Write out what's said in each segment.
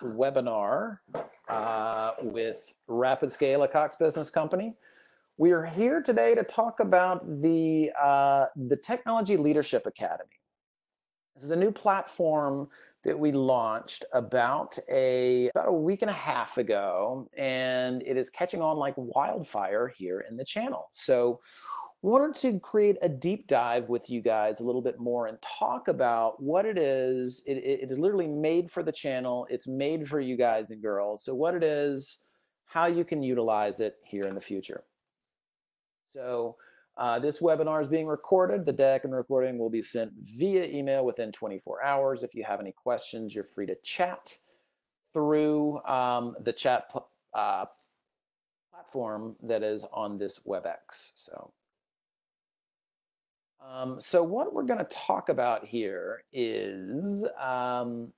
webinar with Rapid Scale, a Cox Business Company. We are here today to talk about the Technology Leadership Academy. This is a new platform that we launched about a week and a half ago, and it is catching on like wildfire here in the channel. So wanted to create a deep dive with you guys a little bit more and talk about what it is. It is literally made for the channel. It's made for you guys and girls. So what it is, how you can utilize it here in the future. So this webinar is being recorded. The deck and recording will be sent via email within 24 hours. If you have any questions, you're free to chat through the chat platform that is on this WebEx. So what we're going to talk about here is the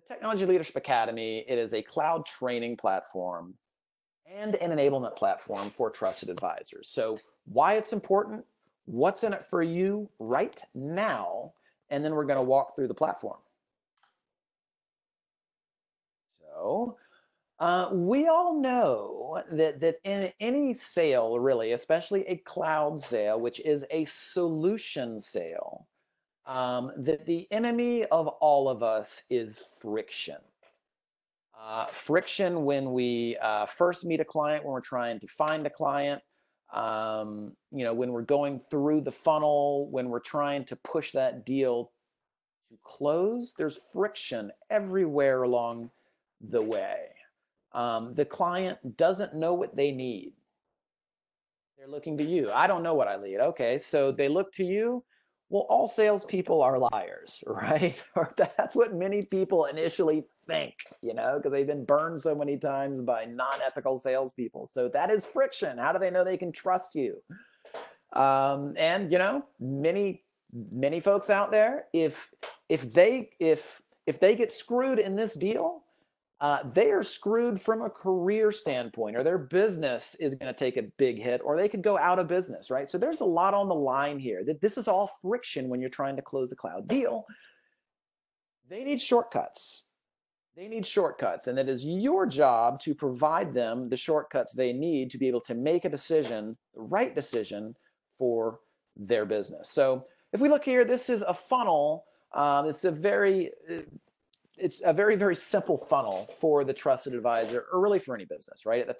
Technology Leadership Academy. It is a cloud training platform and an enablement platform for trusted advisors. So why it's important, what's in it for you right now, and then we're going to walk through the platform. So we all know that in any sale, really, especially a cloud sale, which is a solution sale, that the enemy of all of us is friction. Friction when we first meet a client, when we're trying to find a client, when we're going through the funnel, when we're trying to push that deal to close, there's friction everywhere along the way. The client doesn't know what they need. They're looking to you. I don't know what I need. Okay, so they look to you. Well, all salespeople are liars, right? Or that's what many people initially think, because they've been burned so many times by non-ethical salespeople. So that is friction. How do they know they can trust you? And many folks out there, if they get screwed in this deal, they are screwed from a career standpoint, or their business is going to take a big hit, or they could go out of business, right? So there's a lot on the line here. This is all friction when you're trying to close a cloud deal. They need shortcuts. They need shortcuts, and it is your job to provide them the shortcuts they need to be able to make a decision, the right decision for their business. So if we look here, this is a funnel. It's a very, very simple funnel for the trusted advisor, or really for any business, right? At the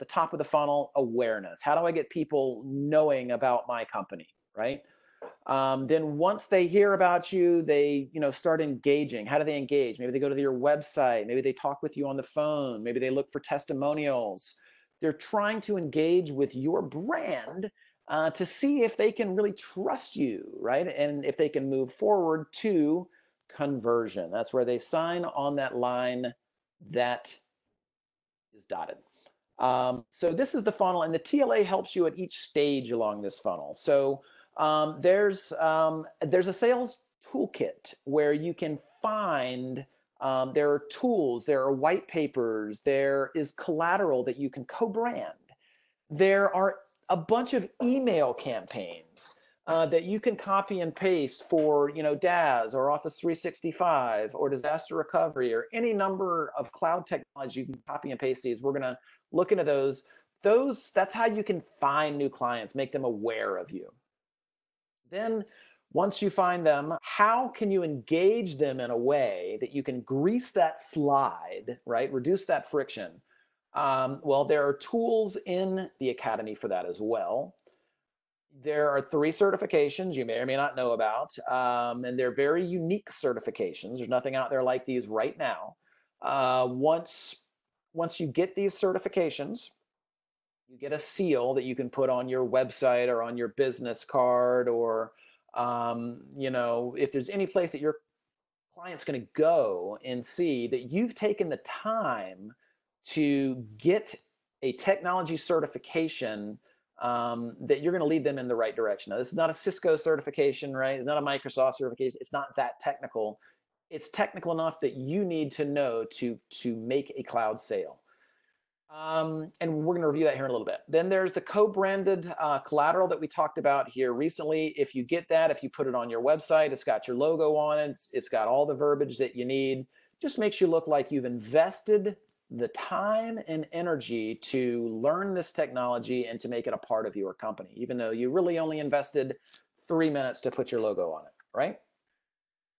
top of the funnel, awareness. How do I get people knowing about my company, right? Then once they hear about you, they start engaging. How do they engage? Maybe they go to your website. Maybe they talk with you on the phone. Maybe they look for testimonials. They're trying to engage with your brand to see if they can really trust you, right? And if they can move forward to conversion. That's where they sign on that line that is dotted. So this is the funnel, and the TLA helps you at each stage along this funnel. So there's a sales toolkit where you can find there are tools, there are white papers, there is collateral that you can co-brand. There are a bunch of email campaigns that you can copy and paste for, DaaS or Office 365 or disaster recovery or any number of cloud technology. You can copy and paste these. We're going to look into those. That's how you can find new clients, make them aware of you. Then once you find them, how can you engage them in a way that you can grease that slide, right? Reduce that friction. Well, there are tools in the Academy for that as well. There are 3 certifications you may or may not know about, and they're very unique certifications. There's nothing out there like these right now. Once you get these certifications, you get a seal that you can put on your website or on your business card, or if there's any place that your client's going to go and see that you've taken the time to get a technology certification, that you're going to lead them in the right direction. Now, this is not a Cisco certification, right? It's not a Microsoft certification. It's not that technical. It's technical enough that you need to know to make a cloud sale. And we're going to review that here in a little bit. Then there's the co-branded collateral that we talked about here recently. If you get that, if you put it on your website, it's got your logo on it. It's got all the verbiage that you need just makes you look like you've invested the time and energy to learn this technology and to make it a part of your company, even though you really only invested 3 minutes to put your logo on it, right?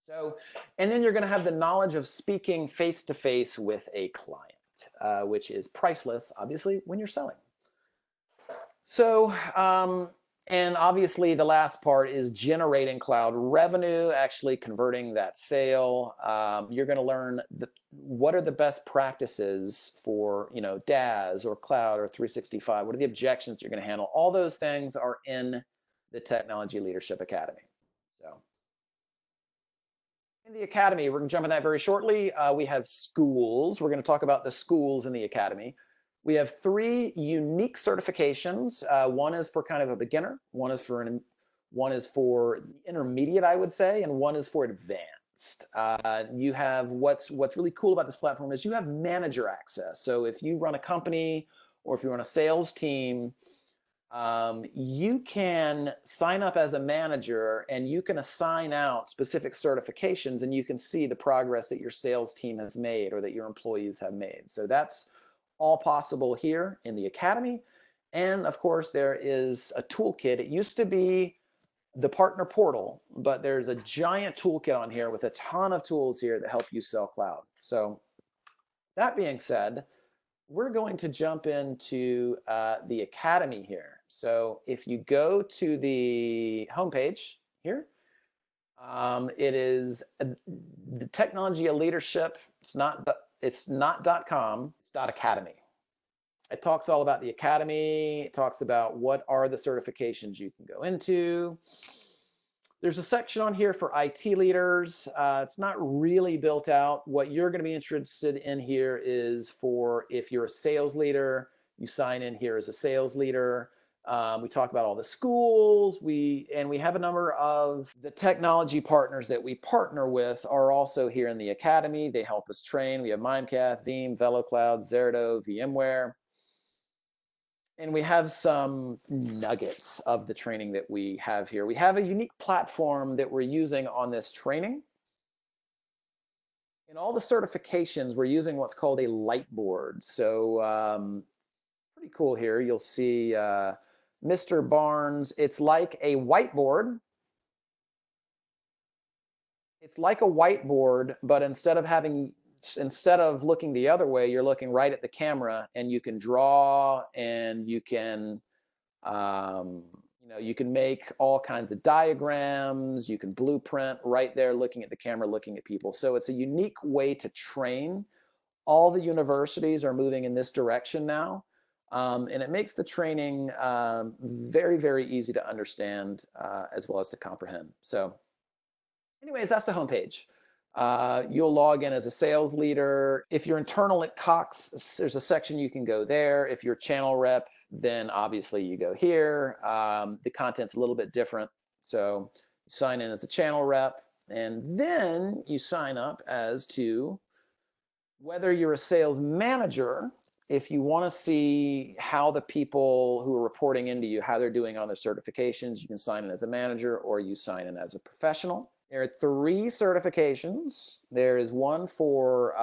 So, and then you're going to have the knowledge of speaking face to face with a client, which is priceless, obviously, when you're selling. So, and obviously the last part is generating cloud revenue, actually converting that sale. You're going to learn what are the best practices for, DaaS or cloud or 365. What are the objections you're going to handle? All those things are in the Technology Leadership Academy. So in the Academy, we're going to jump on that very shortly. We have schools. We're going to talk about the schools in the Academy. We have 3 unique certifications. One is for kind of a beginner, one is for intermediate, I would say, and one is for advanced. You have what's really cool about this platform is you have manager access. So if you run a company or if you run a sales team, you can sign up as a manager and you can assign out specific certifications and you can see the progress that your sales team has made or that your employees have made. So that's all possible here in the Academy. And of course, there is a toolkit. It used to be the partner portal, but there's a giant toolkit on here with a ton of tools here that help you sell cloud. So that being said, we're going to jump into the Academy here. So if you go to the homepage here, it is the Technology of Leadership. It's not .com, it's .academy. It talks all about the Academy. It talks about what are the certifications you can go into. There's a section on here for IT leaders. It's not really built out. What you're going to be interested in here is for if you're a sales leader, you sign in here as a sales leader. We talk about all the schools. We have a number of the technology partners that we partner with are also here in the Academy. They help us train. We have Mimecast, Veeam, VeloCloud, Zerto, VMware. And we have some nuggets of the training that we have here. We have a unique platform that we're using on this training. In all the certifications, we're using what's called a light board. So pretty cool here. You'll see Mr. Barnes. It's like a whiteboard. It's like a whiteboard, but instead of looking the other way, you're looking right at the camera and you can draw and you can, you can make all kinds of diagrams, you can blueprint right there looking at the camera, looking at people. So it's a unique way to train. All the universities are moving in this direction now. And it makes the training very, very easy to understand as well as to comprehend. So anyways, that's the homepage. You'll log in as a sales leader. If you're internal at Cox, there's a section you can go there. If you're channel rep, then obviously you go here. The content's a little bit different. So you sign in as a channel rep, and then you sign up as to whether you're a sales manager. If you want to see how the people who are reporting into you, how they're doing on their certifications, you can sign in as a manager or you sign in as a professional. There are 3 certifications. There is one for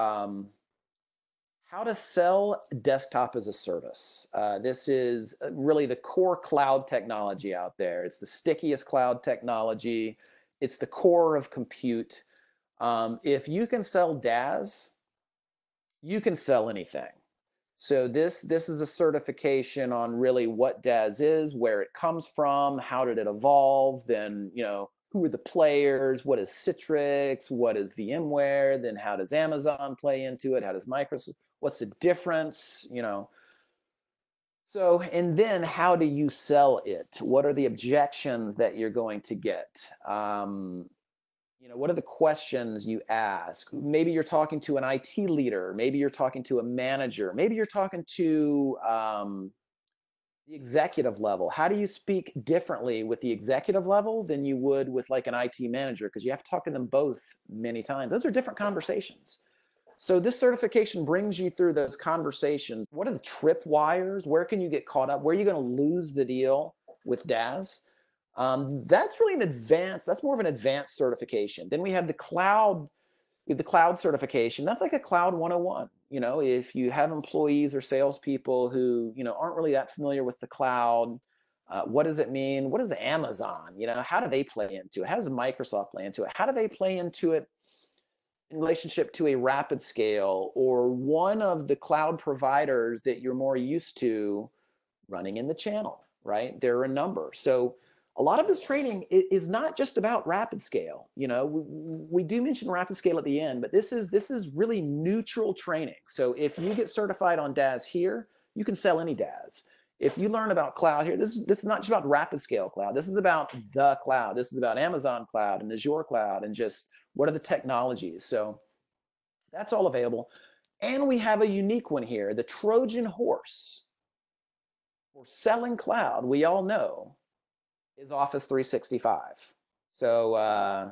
how to sell desktop as a service. This is really the core cloud technology out there. It's the stickiest cloud technology. It's the core of compute. If you can sell DaaS, you can sell anything. So this is a certification on really what DaaS is, where it comes from, how did it evolve, then, who are the players, what is Citrix, what is VMware, then how does Amazon play into it, how does Microsoft, what's the difference, So, and then how do you sell it? What are the objections that you're going to get? What are the questions you ask? Maybe you're talking to an IT leader. Maybe you're talking to a manager. Maybe you're talking to the executive level. How do you speak differently with the executive level than you would with like an IT manager? Because you have to talk to them both many times. Those are different conversations. So this certification brings you through those conversations. What are the tripwires? Where can you get caught up? Where are you going to lose the deal with DaaS? That's really that's more of an advanced certification. Then we have the cloud The cloud certification, that's like a cloud 101. If you have employees or salespeople who, aren't really that familiar with the cloud, what does it mean? What is Amazon? How do they play into it? How does Microsoft play into it? How do they play into it in relationship to a rapid scale or one of the cloud providers that you're more used to running in the channel, right? There are a number. So a lot of this training is not just about rapid scale. We do mention rapid scale at the end, but this is really neutral training. So if you get certified on DaaS here, you can sell any DaaS. If you learn about cloud here, this is not just about rapid scale cloud. This is about the cloud. This is about Amazon cloud and Azure cloud and just what are the technologies. So that's all available. And we have a unique one here, the Trojan horse for selling cloud, we all know, is Office 365. So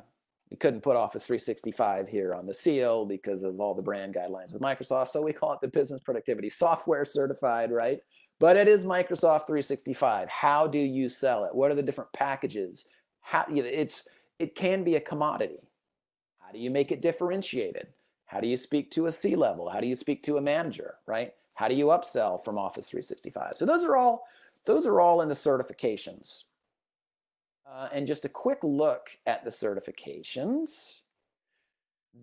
we couldn't put Office 365 here on the seal because of all the brand guidelines with Microsoft. So we call it the Business Productivity Software Certified, right? But it is Microsoft 365. How do you sell it? What are the different packages? It can be a commodity. How do you make it differentiated? How do you speak to a C-level? How do you speak to a manager, right? How do you upsell from Office 365? So those are all in the certifications. And just a quick look at the certifications.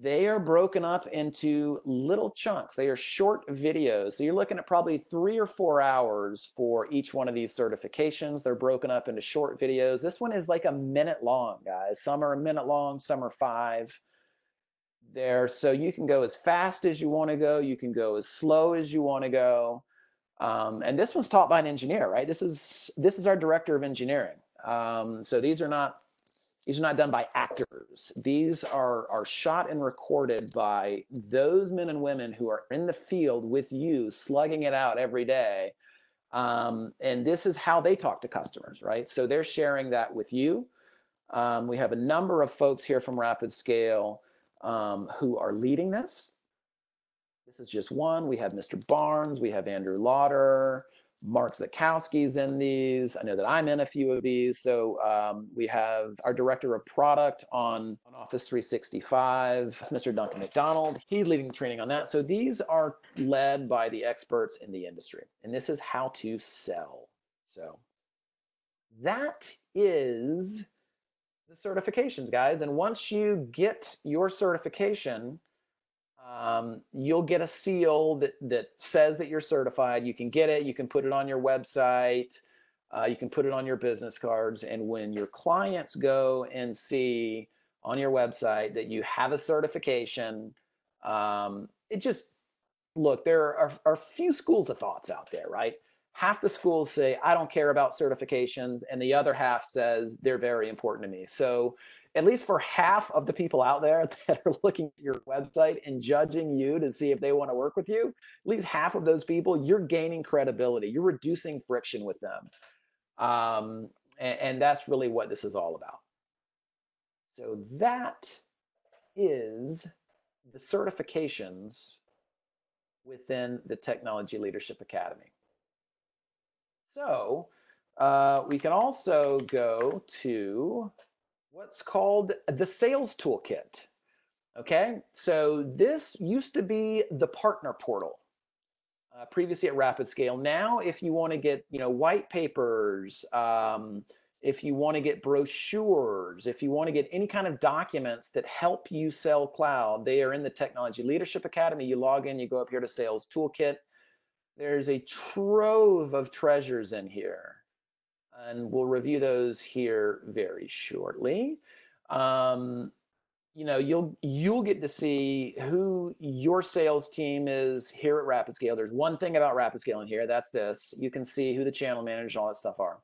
They are broken up into little chunks. They are short videos. So you're looking at probably 3 or 4 hours for each one of these certifications. They're broken up into short videos. This one is like a minute long, guys. Some are a minute long, some are 5 there. So you can go as fast as you want to go. You can go as slow as you want to go. And this one's taught by an engineer, right? This is our director of engineering. So these are not done by actors. These are shot and recorded by those men and women who are in the field with you, slugging it out every day. And this is how they talk to customers, right? So they're sharing that with you. We have a number of folks here from Rapid Scale who are leading this. This is just one. We have Mr. Barnes. We have Andrew Lauder. Mark Zakowski's in these. I know that I'm in a few of these. So we have our director of product on Office 365, Mr. Duncan McDonald. He's leading the training on that. So these are led by the experts in the industry. And this is how to sell. So that is the certifications, guys. And once you get your certification, you'll get a seal that says that you're certified. You can get it. You can put it on your website. You can put it on your business cards. And when your clients go and see on your website that you have a certification, look, there are a few schools of thoughts out there, right? Half the schools say, I don't care about certifications. And the other half says they're very important to me. So at least for half of the people out there that are looking at your website and judging you to see if they want to work with you, at least half of those people, you're gaining credibility. You're reducing friction with them. And that's really what this is all about. So that is the certifications within the Technology Leadership Academy. So we can also go to what's called the Sales Toolkit. Okay, so this used to be the partner portal previously at Rapid Scale. Now, if you want to get white papers, if you want to get brochures, if you want to get any kind of documents that help you sell cloud, they are in the Technology Leadership Academy. You log in, you go up here to Sales Toolkit. There's a trove of treasures in here. And we'll review those here very shortly. You'll get to see who your sales team is here at Rapid Scale. There's one thing about Rapid Scale in here, that's this. You can see who the channel managers and all that stuff are.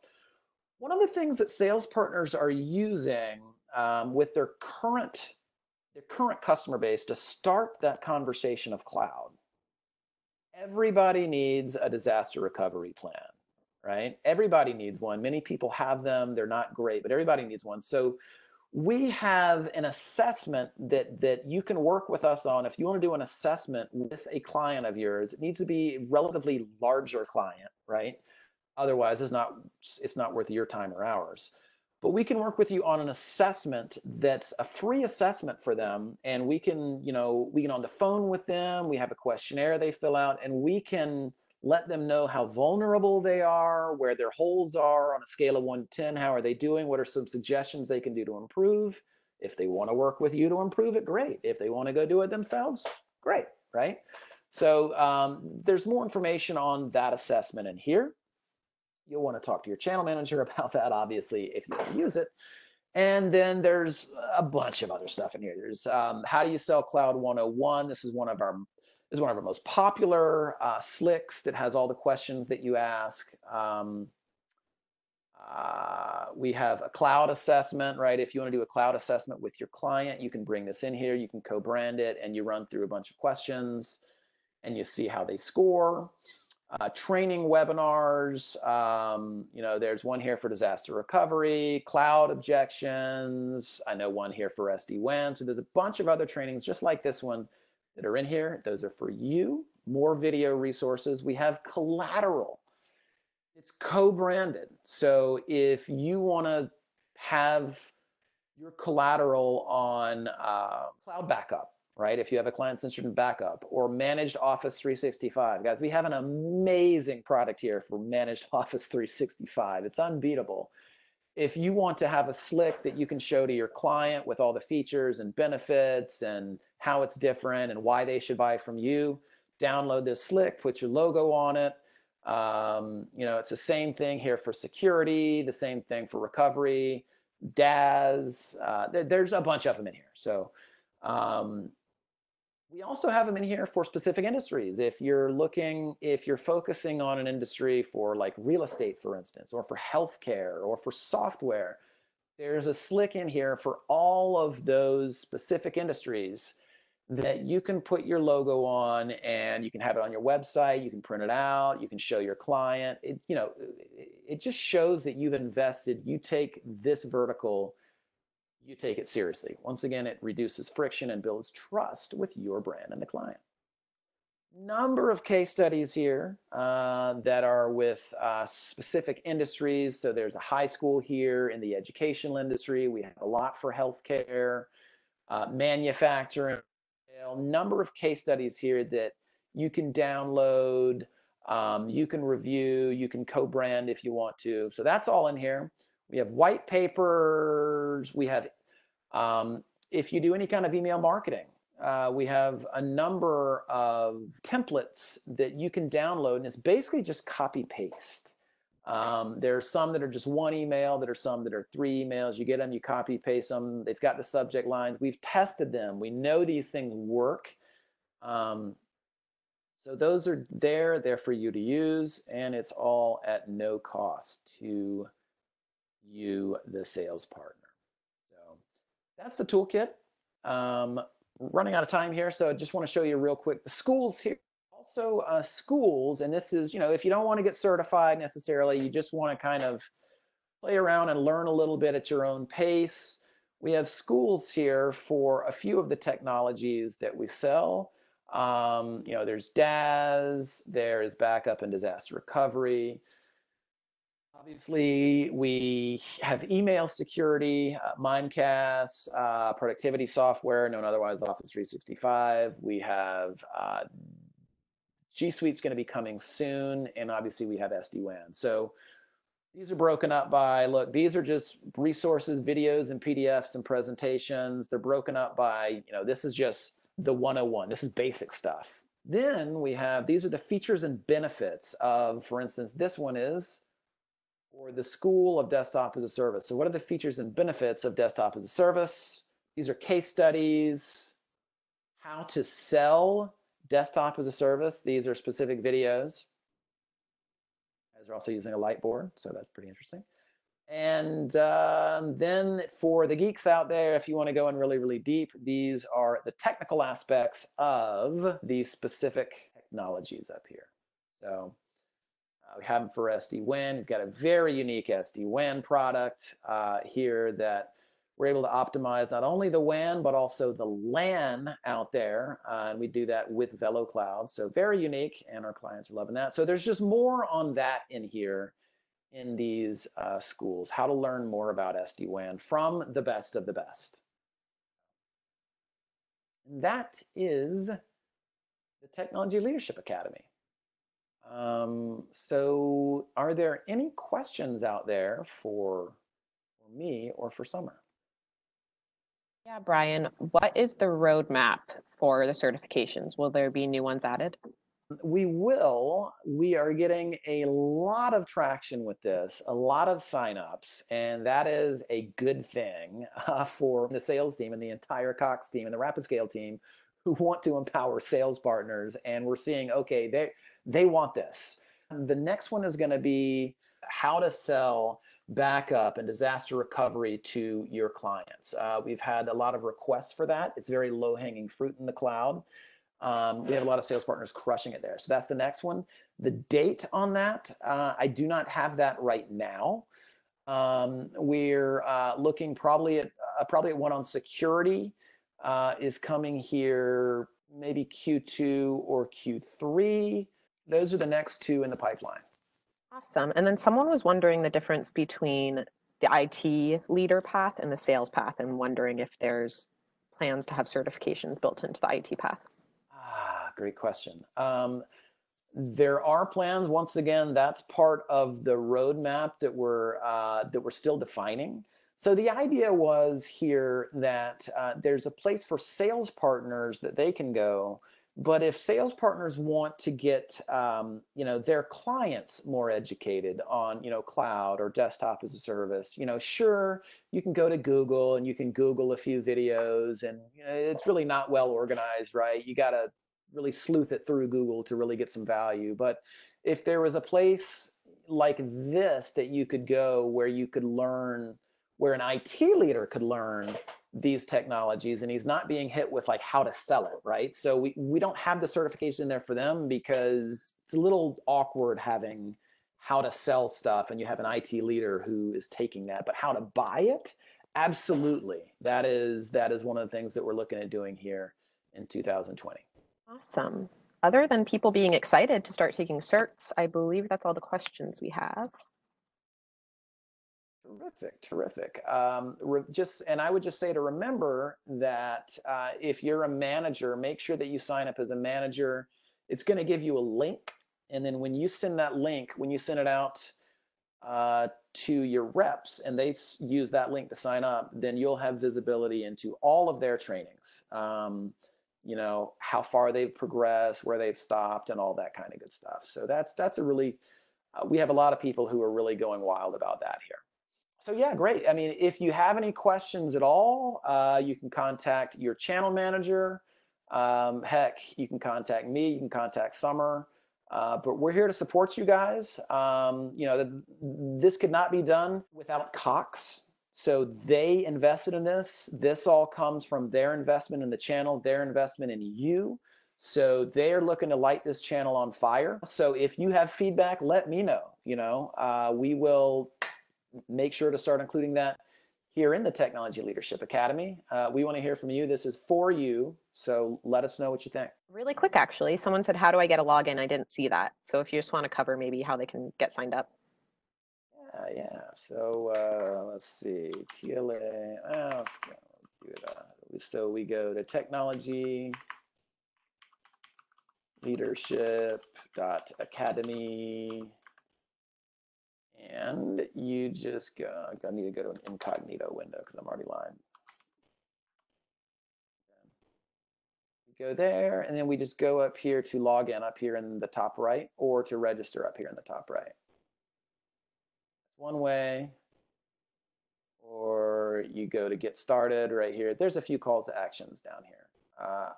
One of the things that sales partners are using with their current customer base to start that conversation of cloud. Everybody needs a disaster recovery plan. Right? Everybody needs one. Many people have them. They're not great, but everybody needs one. So we have an assessment that you can work with us on. If you want to do an assessment with a client of yours, it needs to be a relatively larger client, right? Otherwise, it's not worth your time or ours. but we can work with you on an assessment that's a free assessment for them. And we can, we can on the phone with them, we have a questionnaire they fill out, and we can let them know how vulnerable they are, where their holes are on a scale of 1 to 10. How are they doing? What are some suggestions they can do to improve? If they want to work with you to improve it, great. If they want to go do it themselves, great, right? So there's more information on that assessment in here. You'll want to talk to your channel manager about that, obviously, if you want to use it. And then there's a bunch of other stuff in here. There's how do you sell cloud 101. This is one of our most popular slicks that has all the questions that you ask. We have a cloud assessment, right? If you want to do a cloud assessment with your client, you can bring this in here. You can co-brand it, and you run through a bunch of questions, and you see how they score. Training webinars, there's one here for disaster recovery, cloud objections. I know one here for SD-WAN. So there's a bunch of other trainings just like this one that are in here. Those are for you. More video resources. We have collateral. It's co-branded. So if you want to have your collateral on cloud backup, right? If you have a client interested in backup or managed Office 365, guys, we have an amazing product here for managed Office 365. It's unbeatable. If you want to have a slick that you can show to your client with all the features and benefits and how it's different and why they should buy from you, download this slick, put your logo on it. It's the same thing here for security, the same thing for recovery, DaaS. There's a bunch of them in here. So we also have them in here for specific industries. If you're focusing on an industry for like real estate, for instance, or for healthcare or for software, there's a slick in here for all of those specific industries that you can put your logo on, and you can have it on your website. You can print it out. You can show your client. It just shows that you've invested. You take this vertical, you take it seriously. Once again, it reduces friction and builds trust with your brand and the client. Number of case studies here that are with specific industries. So there's a high school here in the educational industry. We have a lot for healthcare, manufacturing. Number of case studies here that you can download, you can review, you can co-brand if you want to. So that's all in here. We have white papers. We have, if you do any kind of email marketing, we have a number of templates that you can download, and it's basically just copy paste. There are some that are just one email, there are some that are 3 emails. You get them, you copy paste them. They've got the subject lines. We've tested them. We know these things work. So those are there. They're for you to use, and it's all at no cost to you, the sales partner. So that's the toolkit. Running out of time here, so I just want to show you real quick the schools here. Also schools, and this is, if you don't want to get certified necessarily, you just want to kind of play around and learn a little bit at your own pace. We have schools here for a few of the technologies that we sell. There's DaaS, there is backup and disaster recovery. Obviously, we have email security, Mimecast, productivity software, known otherwise Office 365. We have G Suite's going to be coming soon, and obviously we have SD-WAN. So these are broken up by, look, these are just resources, videos, and PDFs and presentations. They're broken up by, this is just the 101. This is basic stuff. Then we have, these are the features and benefits of, for instance, this one is for the School of Desktop as a Service. So what are the features and benefits of Desktop as a Service? These are case studies, how to sell Desktop as a Service. These are specific videos. They're also using a light board, so that's pretty interesting. And then for the geeks out there, if you want to go in really, really deep, these are the technical aspects of these specific technologies up here. So we have them for SD-WAN. We've got a very unique SD-WAN product here that we're able to optimize not only the WAN, but also the LAN out there. And we do that with VeloCloud. So very unique, and our clients are loving that. So there's just more on that in here in these schools, how to learn more about SD-WAN from the best of the best. And that is the Technology Leadership Academy. So are there any questions out there for me or for Summer? Yeah, Brian, what is the roadmap for the certifications? Will there be new ones added? We will. We are getting a lot of traction with this, a lot of signups, and that is a good thing for the sales team and the entire Cox team and the Rapid Scale team who want to empower sales partners. And we're seeing, okay, they want this. The next one is going to be how to sell backup and disaster recovery to your clients. We've had a lot of requests for that. It's very low-hanging fruit in the cloud. We have a lot of sales partners crushing it there. So that's the next one. The date on that, I do not have that right now. We're looking probably at one on security is coming here maybe Q2 or Q3. Those are the next two in the pipeline. Awesome. And then someone was wondering the difference between the IT leader path and the sales path, and wondering if there's plans to have certifications built into the IT path. Great question. There are plans. Once again, that's part of the roadmap that we're still defining. So the idea was here that there's a place for sales partners that they can go. But if sales partners want to get their clients more educated on cloud or desktop as a service, sure, you can go to Google and you can Google a few videos, and it's really not well organized, right? You got to really sleuth it through Google to really get some value. But if there was a place like this that you could go where you could learn, where an IT leader could learn these technologies, and he's not being hit with like how to sell it, right? So we don't have the certification there for them because it's a little awkward having how to sell stuff and you have an IT leader who is taking that. But how to buy it, absolutely. That is one of the things that we're looking at doing here in 2020. Awesome. Other than people being excited to start taking certs, I believe that's all the questions we have. Terrific. And I would just say to remember that if you're a manager, make sure that you sign up as a manager. It's going to give you a link, and then when you send that link, when you send it out to your reps, and they use that link to sign up, then you'll have visibility into all of their trainings. How far they've progressed, where they've stopped, and all that kind of good stuff. So that's a really, we have a lot of people who are really going wild about that here. So yeah, great. I mean, if you have any questions at all, you can contact your channel manager. Heck, you can contact me, you can contact Summer. But we're here to support you guys. This could not be done without Cox. So they invested in this. This all comes from their investment in the channel, their investment in you. So they are looking to light this channel on fire. So if you have feedback, let me know. We will make sure to start including that here in the Technology Leadership Academy. We want to hear from you. This is for you. So let us know what you think. Really quick, actually. Someone said, how do I get a login? I didn't see that. So if you just want to cover maybe how they can get signed up. Yeah. So let's see. TLA. Let's go do it. So we go to Technology Leadership.academy. And you just go, I need to go to an incognito window because I'm already live. Go there, and then we just go up here to log in up here in the top right, or to register up here in the top right. That's one way. Or you go to get started right here. There's a few calls to actions down here.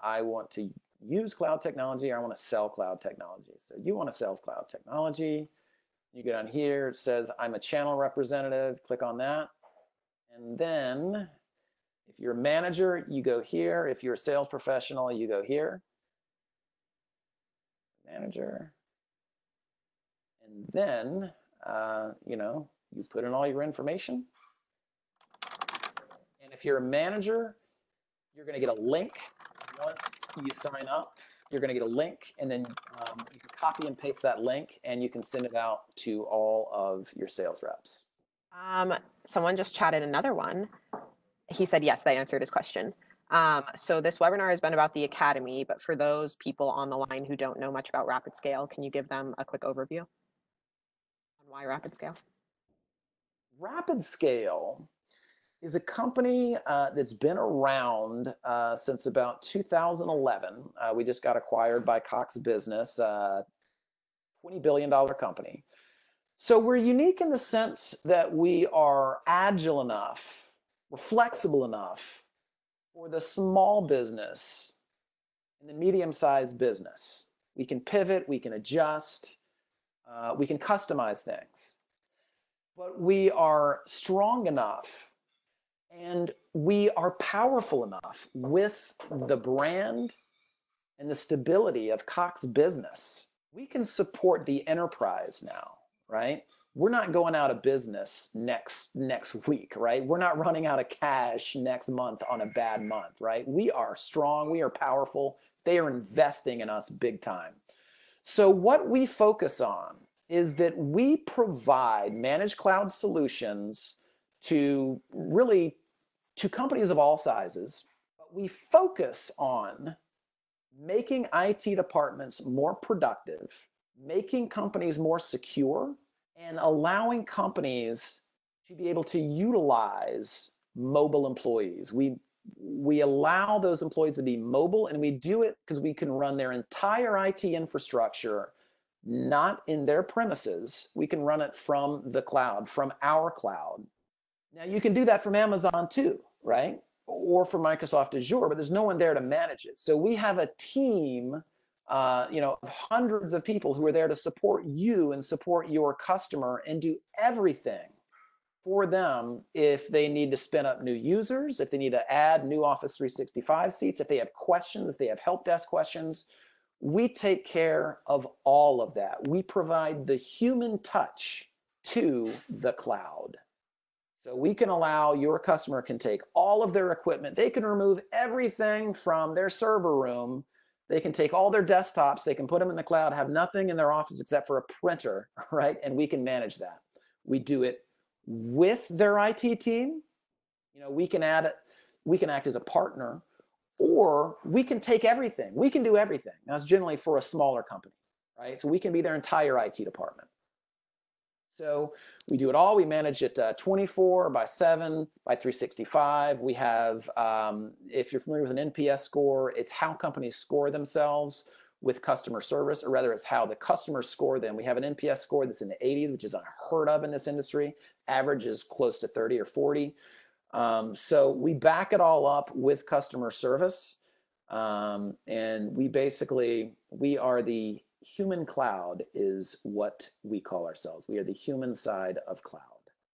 I want to use cloud technology, or I want to sell cloud technology. So you want to sell cloud technology. You go down here, it says I'm a channel representative, click on that. And then if you're a manager, you go here. If you're a sales professional, you go here. Manager. And then, you put in all your information. And if you're a manager, you're going to get a link. you sign up, you're going to get a link, and then you can copy and paste that link, and you can send it out to all of your sales reps. Someone just chatted another one. He said yes, they answered his question. So this webinar has been about the academy, but for those people on the line who don't know much about Rapid Scale, can you give them a quick overview on why Rapid Scale? Rapid Scale is a company that's been around since about 2011. We just got acquired by Cox Business, $20 billion company. So we're unique in the sense that we are agile enough, we're flexible enough for the small business and the medium-sized business. We can pivot, we can adjust, we can customize things. But we are strong enough and we are powerful enough with the brand and the stability of Cox Business. We can support the enterprise now, right? We're not going out of business next week, right? We're not running out of cash next month on a bad month, right? We are strong, we are powerful. They are investing in us big time. So what we focus on is that we provide managed cloud solutions to companies of all sizes. But we focus on making IT departments more productive, making companies more secure, and allowing companies to be able to utilize mobile employees. We allow those employees to be mobile, and we do it because we can run their entire IT infrastructure not in their premises. We can run it from the cloud, from our cloud. Now you can do that from Amazon too, right? Or from Microsoft Azure, but there's no one there to manage it. So we have a team of hundreds of people who are there to support you and support your customer and do everything for them if they need to spin up new users, if they need to add new Office 365 seats, if they have questions, if they have help desk questions. We take care of all of that. We provide the human touch to the cloud. So we can allow your customer can take all of their equipment. They can remove everything from their server room. They can take all their desktops. They can put them in the cloud, have nothing in their office except for a printer, right? And we can manage that. We do it with their IT team. We can act as a partner, or we can take everything. We can do everything. That's generally for a smaller company, right? So we can be their entire IT department. So we do it all. We manage it 24/7 by 365. We have, if you're familiar with an NPS score, it's how companies score themselves with customer service, or rather it's how the customers score them. We have an NPS score that's in the 80s, which is unheard of in this industry. Average is close to 30 or 40. So we back it all up with customer service. And we are the human cloud is what we call ourselves. We are the human side of cloud.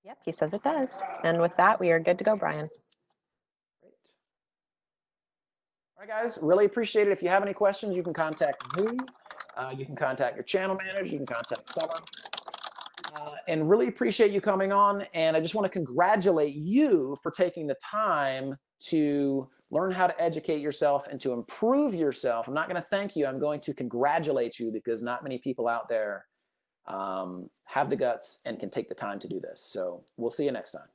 Yep, he says it does. And with that, we are good to go, Brian. Great. All right, guys, really appreciate it. If you have any questions, you can contact me. You can contact your channel manager. You can contact Summer. And really appreciate you coming on. And I just want to congratulate you for taking the time to learn how to educate yourself and to improve yourself. I'm not going to thank you. I'm going to congratulate you because not many people out there have the guts and can take the time to do this. So we'll see you next time.